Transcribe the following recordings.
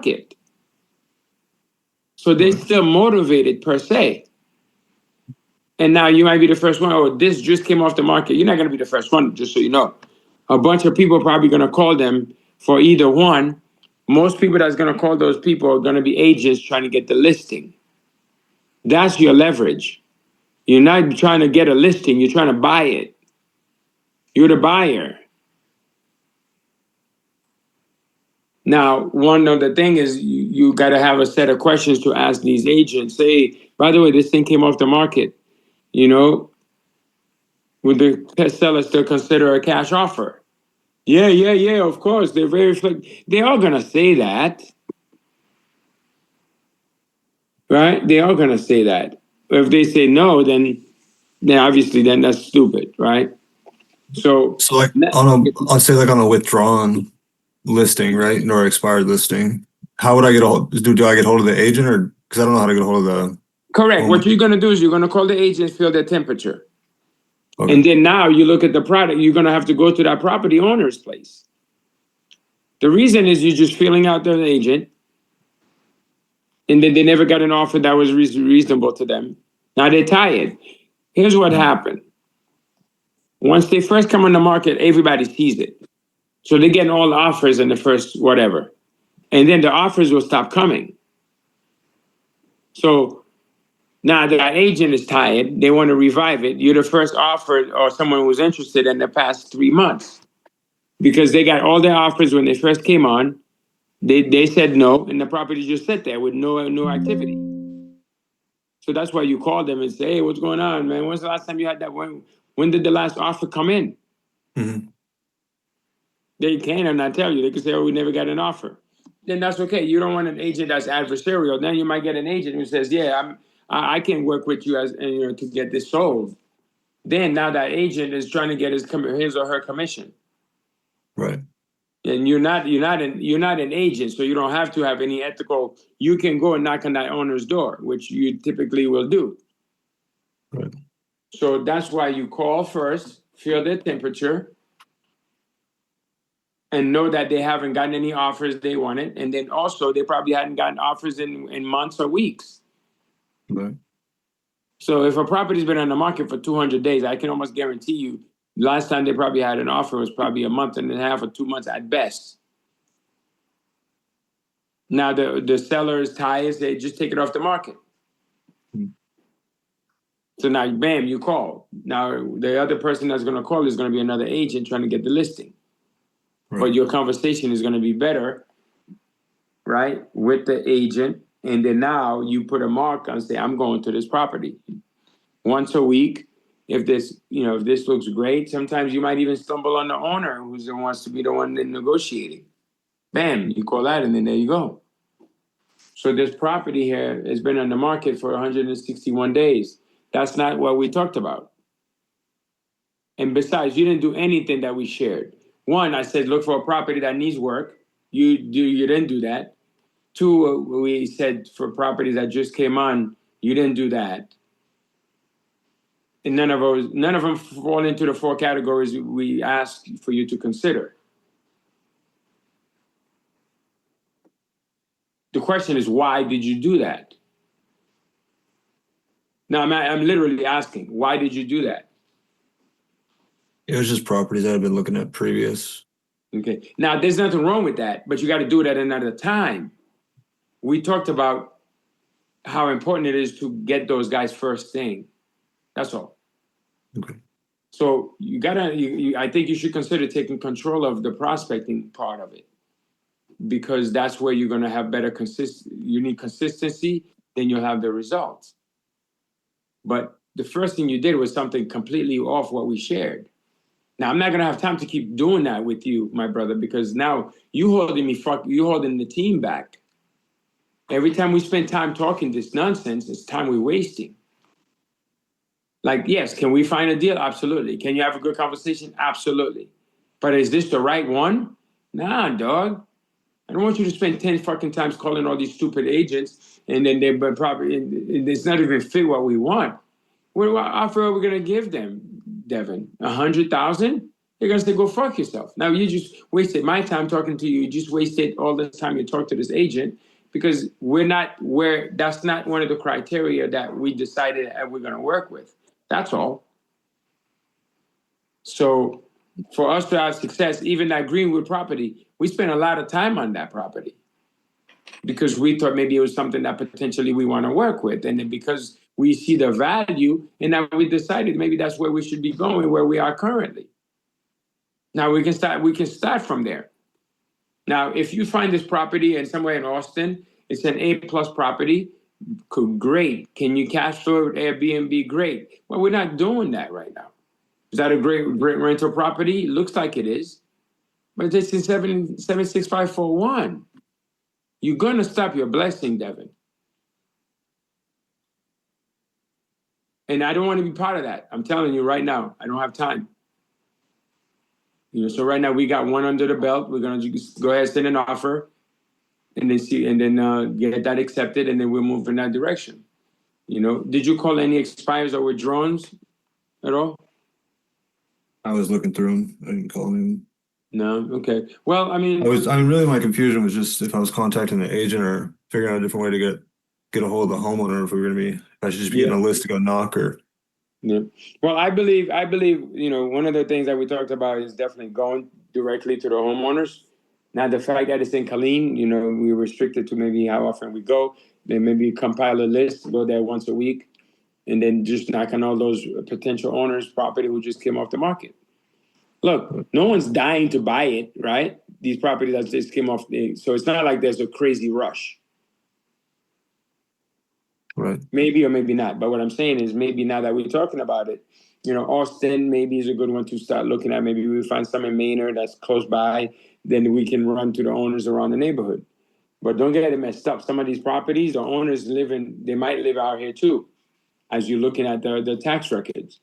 market. So they're still motivated per se. And now you might be the first one. Oh, this just came off the market. You're not going to be the first one, just so you know. A bunch of people are probably going to call them for either one. Most people that's going to call those people are going to be agents trying to get the listing. That's your leverage. You're not trying to get a listing. You're trying to buy it. You're the buyer. Now, one other thing is you got to have a set of questions to ask these agents. Say, by the way, this thing came off the market. You know, would the seller still consider a cash offer? Yeah, of course. They're they're all going to say that. Right? They are going to say that. If they say no, then obviously then that's stupid, right? So like I'll say like on a withdrawn listing, right? Or expired listing. How would I get a hold? Do I get hold of the agent, or because I don't know how to get a hold of the? Correct. What you're going to do is you're going to call the agent, feel their temperature. Okay. And then now you look at the product, you're going to have to go to that property owner's place. The reason is you're just feeling out their agent, and then they never got an offer that was reasonable to them. Now they're tired. Here's what happened. Once they first come on the market, everybody sees it. So they're getting all the offers in the first whatever. And then the offers will stop coming. So now that agent is tired, they want to revive it. You're the first offer or someone who was interested in the past 3 months. Because they got all their offers when they first came on. They said no, and the property just sat there with no activity. So that's why you call them and say, hey, what's going on, man? When's the last time you had that? When did the last offer come in? Mm-hmm. They can or not tell you. They can say, oh, we never got an offer. Then that's okay. You don't want an agent that's adversarial. Then you might get an agent who says, yeah, I can work with you to get this sold. Then now that agent is trying to get his or her commission. Right. And you're not an agent, so you don't have to have any ethical. You can go and knock on that owner's door, which you typically will do. Right. So that's why you call first, feel their temperature, and know that they haven't gotten any offers they wanted, and then also they probably hadn't gotten offers in months or weeks. Right. So if a property's been on the market for 200 days, I can almost guarantee you, last time they probably had an offer was probably a month and a half or 2 months at best. Now the seller is tired, they just take it off the market. So now, bam, you call. Now the other person that's going to call is going to be another agent trying to get the listing. Right. But your conversation is going to be better, right, with the agent. And then now you put a mark on, say, I'm going to this property once a week. If this looks great, sometimes you might even stumble on the owner who wants to be the one negotiating. Bam, you call that, and then there you go. So this property here has been on the market for 161 days. That's not what we talked about. And besides, you didn't do anything that we shared. One, I said, look for a property that needs work. You didn't do that. Two, we said for properties that just came on, you didn't do that. And none of them fall into the 4 categories we asked for you to consider. The question is, why did you do that? Now, I'm literally asking, why did you do that? It was just properties that I've been looking at previous. Okay. Now, there's nothing wrong with that, but you got to do it at another time. We talked about how important it is to get those guys first thing. That's all. Okay. So I think you should consider taking control of the prospecting part of it, because that's where you're going to have better you need consistency, then you'll have the results. But the first thing you did was something completely off what we shared. Now, I'm not going to have time to keep doing that with you, my brother, because now you holding the team back. Every time we spend time talking this nonsense, it's time we're wasting. Like, yes, can we find a deal? Absolutely. Can you have a good conversation? Absolutely. But is this the right one? Nah, dog. I don't want you to spend 10 fucking times calling all these stupid agents, and then it's not even fit what we want. What offer are we going to give them, Devin? 100,000? They're gonna say, go fuck yourself. Now you just wasted my time talking to you. You just wasted all this time you talked to this agent because that's not one of the criteria that we decided that we're gonna work with. That's all. So for us to have success, even that Greenwood property, we spent a lot of time on that property because we thought maybe it was something that potentially we want to work with. And then because we see the value, and now we decided maybe that's where we should be going, where we are currently. Now we can start from there. Now, if you find this property in somewhere in Austin, it's an A+ property, great. Can you cash flow with Airbnb? Great. Well, we're not doing that right now. Is that a great rental property? Looks like it is. But it's in 76541. You're gonna stop your blessing, Devin. And I don't want to be part of that. I'm telling you right now, I don't have time. So right now we got one under the belt. We're gonna just go ahead and send an offer, and then get that accepted, and then we'll move in that direction. Did you call any expires or withdrawals at all? I was looking through them. I didn't call him. No. Okay. Well, really my confusion was just if I was contacting the agent or figuring out a different way to get a hold of the homeowner, if I should just be getting a list to go knock or. Yeah. Well, I believe, one of the things that we talked about is definitely going directly to the homeowners. Now, the fact that it's in Killeen, we're restricted to maybe how often we go. Then maybe compile a list, go there once a week, and then just knock on all those potential owners' property who just came off the market. Look, no one's dying to buy it, right? These properties that just came off, so it's not like there's a crazy rush. Right. Maybe or maybe not. But what I'm saying is maybe now that we're talking about it, Austin maybe is a good one to start looking at. Maybe we find some in Maynard that's close by. Then we can run to the owners around the neighborhood. But don't get it messed up. Some of these properties, the owners they might live out here too, as you're looking at the tax records.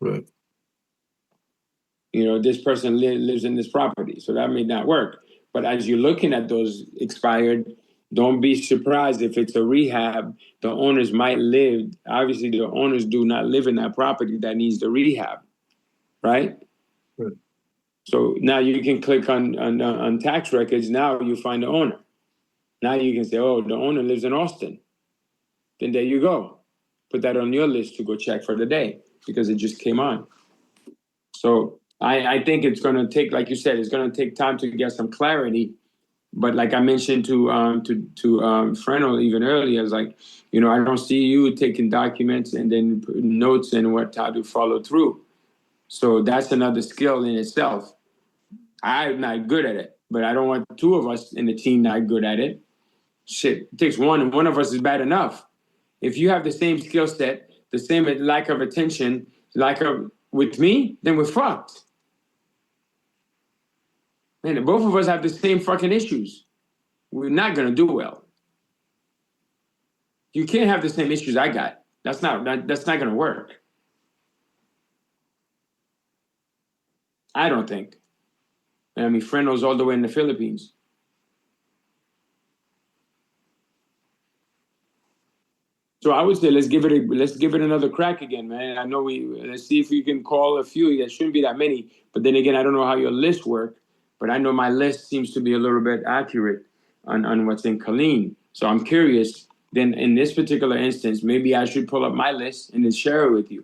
Right. This person lives in this property, so that may not work. But as you're looking at those expired, don't be surprised if it's a rehab. The owners might live. Obviously, the owners do not live in that property that needs the rehab, right? Right. So now you can click on tax records. Now you find the owner. Now you can say, oh, the owner lives in Austin. Then there you go. Put that on your list to go check for the day because it just came on. So I think it's going to take, like you said, it's going to take time to get some clarity. But like I mentioned to Frenel even earlier, it's like, I don't see you taking documents and then putting notes and how to follow through. So that's another skill in itself. I'm not good at it, but I don't want two of us in the team not good at it. Shit, it takes one, and one of us is bad enough. If you have the same skill set, the same lack of attention, with me, then we're fucked. Man, both of us have the same fucking issues. We're not gonna do well. You can't have the same issues I got. That's not gonna work. I don't think. Frenel's all the way in the Philippines. So I would say let's give it another crack again, man. I know let's see if we can call a few. There shouldn't be that many, but then again, I don't know how your list work, but I know my list seems to be a little bit accurate on what's in Killeen. So I'm curious. Then in this particular instance, maybe I should pull up my list and then share it with you.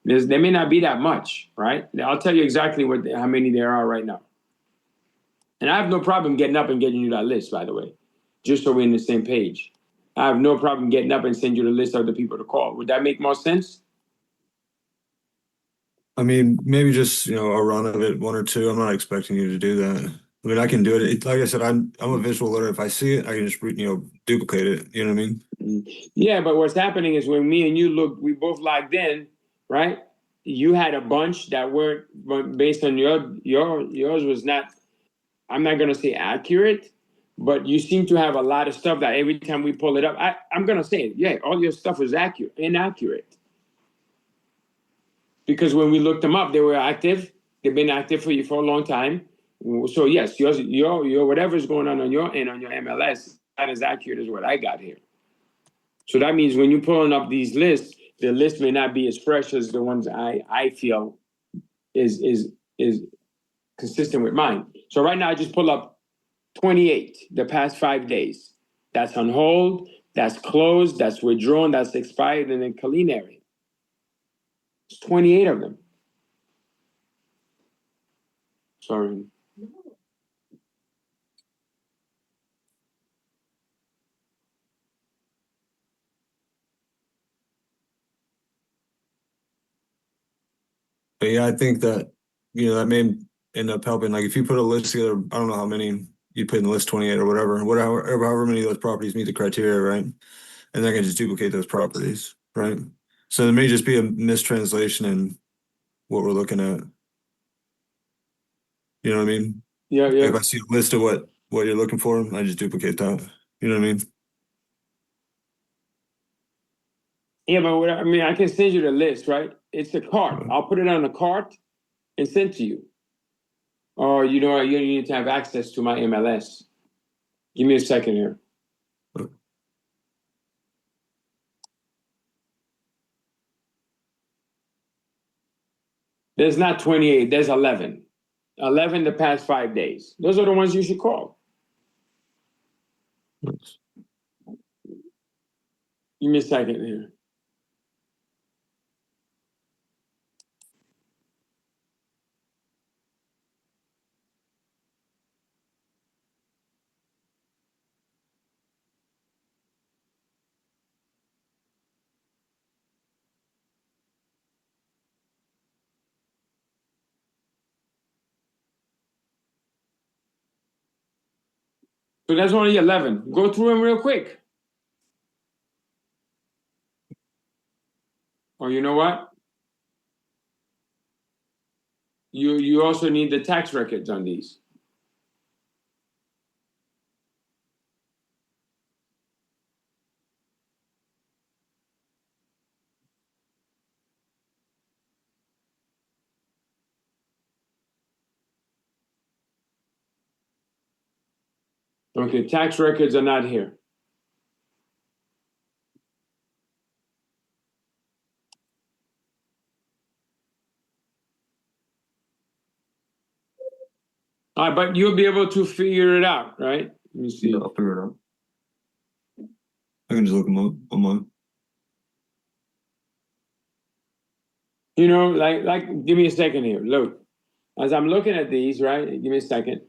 There may not be that much, right? I'll tell you exactly how many there are right now. And I have no problem getting up and getting you that list, by the way, just so we're on the same page. I have no problem getting up and send you the list of the people to call. Would that make more sense? Maybe just, a run of it, one or two. I'm not expecting you to do that. I can do it. Like I said, I'm a visual learner. If I see it, I can just, duplicate it. You know what I mean? Yeah, but what's happening is when me and you we both logged in, right? You had a bunch that weren't based on yours was not, I'm not going to say accurate, but you seem to have a lot of stuff that every time we pull it up, I'm going to say it. Yeah, all your stuff is inaccurate. Because when we looked them up, they were active. They've been active for you for a long time. So yes, your whatever's going on your end, on your MLS, not as accurate as what I got here. So that means when you're pulling up these lists, the list may not be as fresh as the ones I feel is consistent with mine. So right now I just pull up 28, the past 5 days. That's on hold, that's closed, that's withdrawn, that's expired, and then culinary. It's 28 of them. Sorry. But yeah, I think that, that may end up helping. Like if you put a list together, I don't know how many you put in the list, 28 or whatever, however many of those properties meet the criteria, right? And I can just duplicate those properties, right? So there may just be a mistranslation in what we're looking at. You know what I mean? Yeah, Like yeah. if I see a list of what you're looking for, I just duplicate that. You know what I mean? Yeah, but I can send you the list, right? It's a cart. I'll put it on a cart and send to you. Or you need to have access to my MLS. Give me a second here. There's not 28, there's 11. 11 the past 5 days. Those are the ones you should call. Give me a second here. So that's only 11. Go through them real quick. Or you know what? You also need the tax records on these. Okay, tax records are not here. All right, but you'll be able to figure it out, right? Let me see. Yeah, I'll figure it out. I can just look them up online. Give me a second here. Look, as I'm looking at these, right? Give me a second.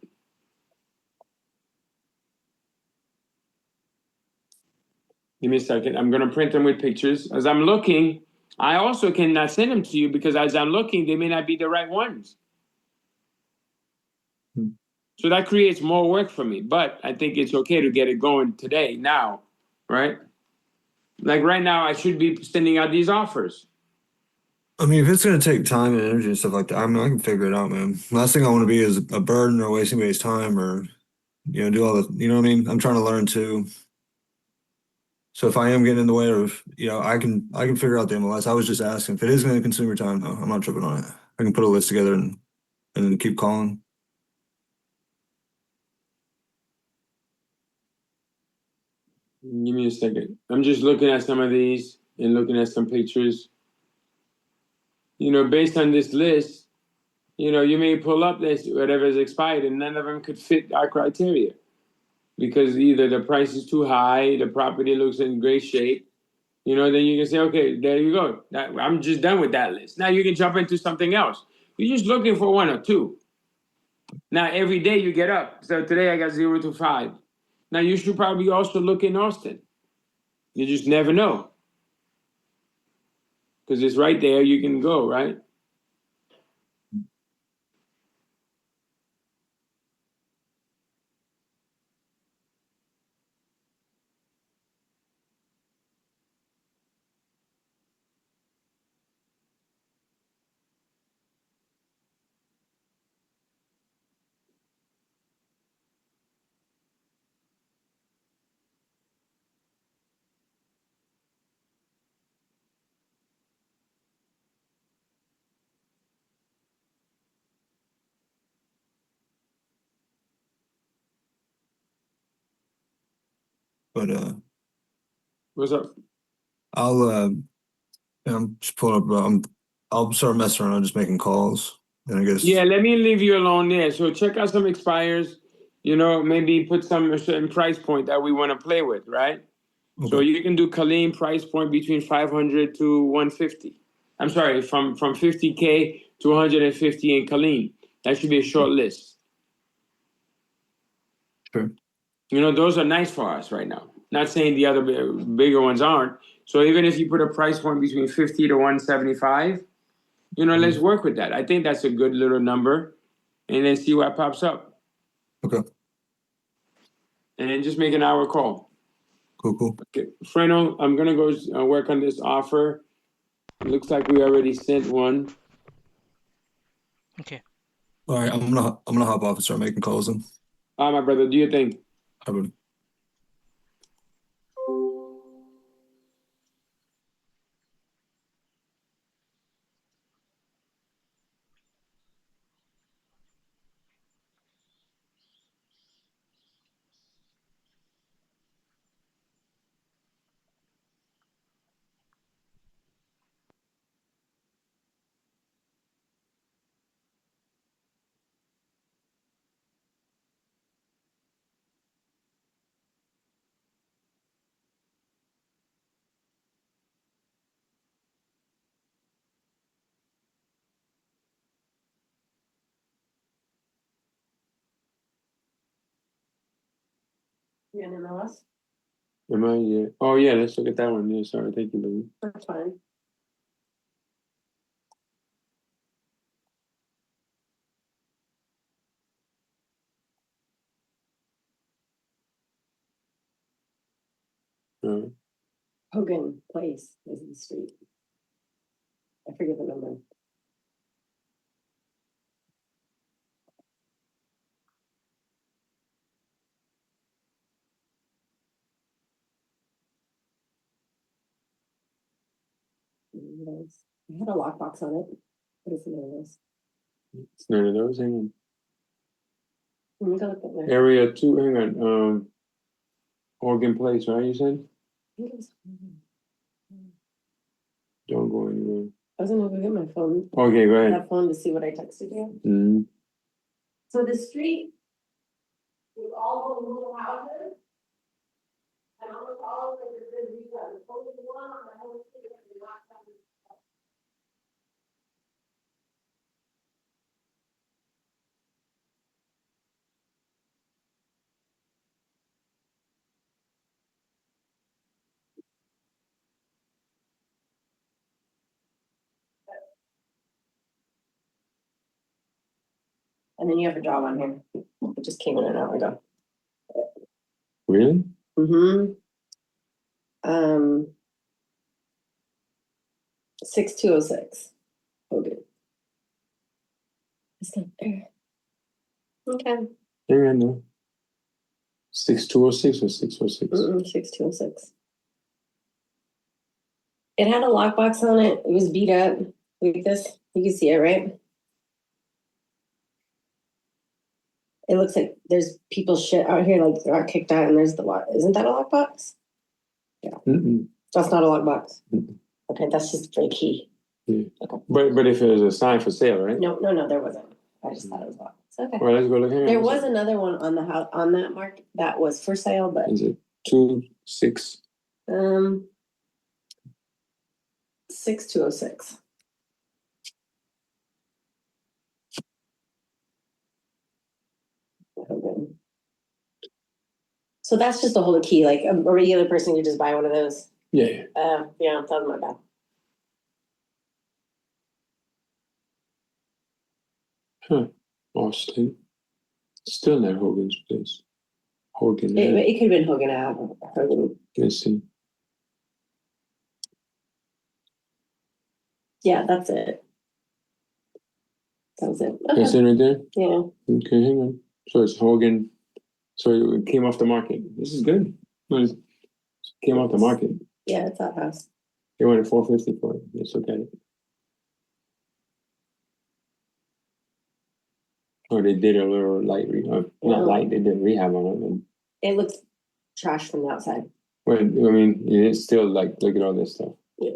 Give me a second. I'm gonna print them with pictures. As I'm looking, I also cannot send them to you because as I'm looking, they may not be the right ones. So that creates more work for me, but I think it's okay to get it going today, now, right? Like right now, I should be sending out these offers. I mean, if it's gonna take time and energy and stuff like that, I mean, I can figure it out, man. Last thing I want to be is a burden or wasting anybody's time or, do all the, you know what I mean? I'm trying to learn too. So if I am getting in the way of, I can figure out the MLS. I was just asking if it is going to consume your time, though. I'm not tripping on it. I can put a list together and then keep calling. Give me a second. I'm just looking at some of these and looking at some pictures. Based on this list, you may pull up this, whatever is expired, and none of them could fit our criteria because either the price is too high, the property looks in great shape. Then you can say, okay, there you go. I'm just done with that list. Now you can jump into something else. You're just looking for one or two. Now every day you get up. So today I got 0 to 5. Now you should probably also look in Austin. You just never know. Because it's right there, you can go, right? But What's up? I'll I'm just pulling up. I'll start messing around, just making calls. And I guess. Yeah, let me leave you alone there. So check out some expires. Maybe put a certain price point that we want to play with, right? Okay. So you can do Colleen price point between 500 to 150. I'm sorry, from 50K to 150 in Colleen. That should be a short list. Sure. Those are nice for us right now. Not saying the other bigger ones aren't. So even if you put a price point between 50 to 175, let's work with that. I think that's a good little number, and then see what pops up. Okay. And then just make an hour call. Cool. Okay, Freno, I'm gonna go work on this offer. It looks like we already sent one. Okay. All right, I'm gonna hop off and start making calls then. My brother, do you think? I would. You in MLS? Am I? Yeah. Oh yeah, let's look at that one. Yeah, sorry, thank you, baby. That's fine. Hogan Place is the street. I forget the number. It had a lockbox on it. What is the name of this? It's none of those. Hang on. Let me go look at there. Area 2. Hang on. Oregon Place, right? You said. I think it was. Don't go anywhere. I was gonna go get my phone. Okay, go ahead. That phone to see what I texted you. Mm-hmm. So the street with all the little houses. And almost all of it is good retail. There's only one on the whole street that we locked down. And then you have a job on here. It just came in an hour ago. Really? Mm-hmm. 6206. Okay. It's not there. Okay. Hang on, no. 6206 or 606? 6206. It had a lockbox on it. It was beat up like this. You can see it, right? It looks like there's people's shit out here, like got kicked out, and there's the lock. Isn't that a lockbox? Yeah. That's not a lockbox. Okay, that's just for a key. Yeah. Okay. But if it was a sign for sale, right? No, there wasn't. I just thought it was locked. It's okay. Well, let's go look. There was another one on the house on that market that was for sale, but Is it 26? 6206. Okay. So that's just to hold a key, like a regular person could just buy one of those. Yeah. Yeah, that was my bad. Huh. Austin. Still not Hogan's Place. Hogan. It could have been Hogan Ave. Hogan. Let's see. Yeah, that's it. That was it. Okay. That's it right there? Yeah. Okay, hang on. So it's Hogan. So it came off the market. This is good. It came off the market. Yeah, it's that house. They wanted 450 for it. Let's look at it. Oh, they did a little light rehab. Not light, they did rehab on it. It looks trash from the outside. Well, I mean, it's still like, look at all this stuff. Yeah.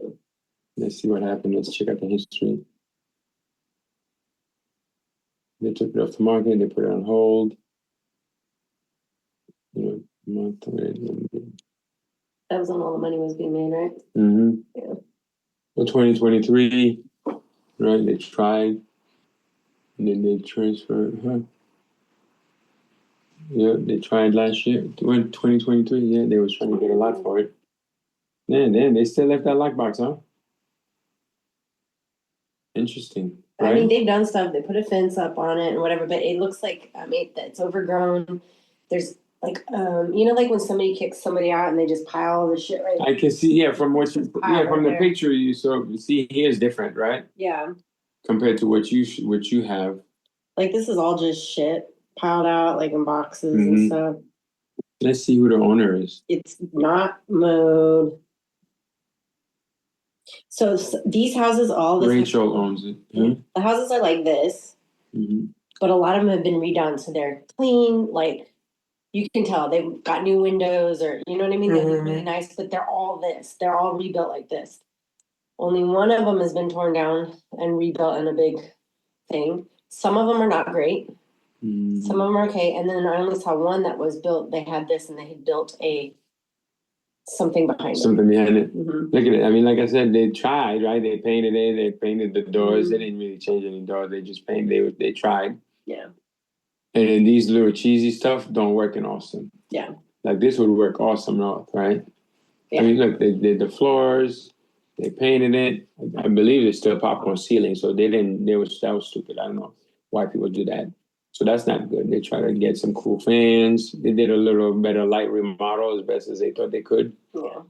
Let's see what happened. Let's check out the history. They took it off the market. They put it on hold. You know, month. That was when all the money was being made, right? Mm-hmm. Yeah. Well, 2023, right? They tried, and then they transferred. Huh? Yeah, they tried last year. When 2023, yeah, they was trying to get a lot for it. Yeah, then they still left that lockbox, huh? Interesting. Right? I mean, they've done stuff. They put a fence up on it and whatever, but it looks like it's overgrown. There's like you know, like when somebody kicks somebody out and they just pile all the shit right. I can see, yeah, from what you, Pile from the there. picture you saw. See, here is different, right? Yeah, Compared to what you have. like this is all just shit piled out like in boxes and Mhm. stuff. Let's see who the owner is. It's not mowed. So these houses, all this. Rachel owns it. Huh? The houses are like this, Mhm. but a lot of them have been redone, so they're clean. Like you can tell they've got new windows, or you know what I mean. They look really nice, but they're all this. They're all rebuilt like this. Only one of them has been torn down and rebuilt in a big thing. Some of them are not great. Mhm. Some of them are okay, and then I only saw one that was built. They had this, and they had built something behind it. Something behind it. Mhm. Look at it. I mean, like I said, they tried, right? They painted it. They painted the doors. Mhm. They didn't really change any doors. They just painted. They tried. Yeah. And then these little cheesy stuff don't work in Austin. Yeah. Like this would work awesome north, right? Yeah. I mean, look, they did the floors. They painted it. I believe it's still popcorn ceiling. So they didn't. That was stupid. I don't know why people do that. So that's not good. They try to get some cool fans. They did a little better light remodel as best as they thought they could. Yeah.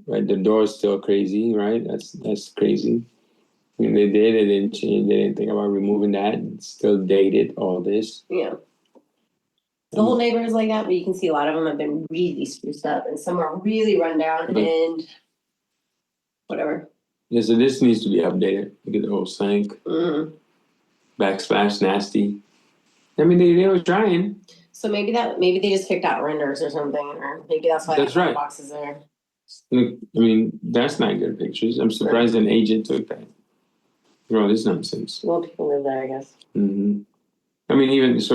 Right, the door's still crazy, right? That's crazy. And they didn't change. They didn't think about removing that. It's still dated. All this. Yeah. The whole neighborhood is like that, but you can see a lot of them have been really spruced up, and some are really run down and whatever. Yeah, so this needs to be updated. Look at the whole sink, backsplash, nasty. I mean, they were trying. So maybe they just picked out renders or something, or maybe that's why That's the right. boxes there. Look, I mean, that's not good pictures. I'm surprised an agent took that. Bro, this is nonsense. Well, people live there, I guess. I mean, even so.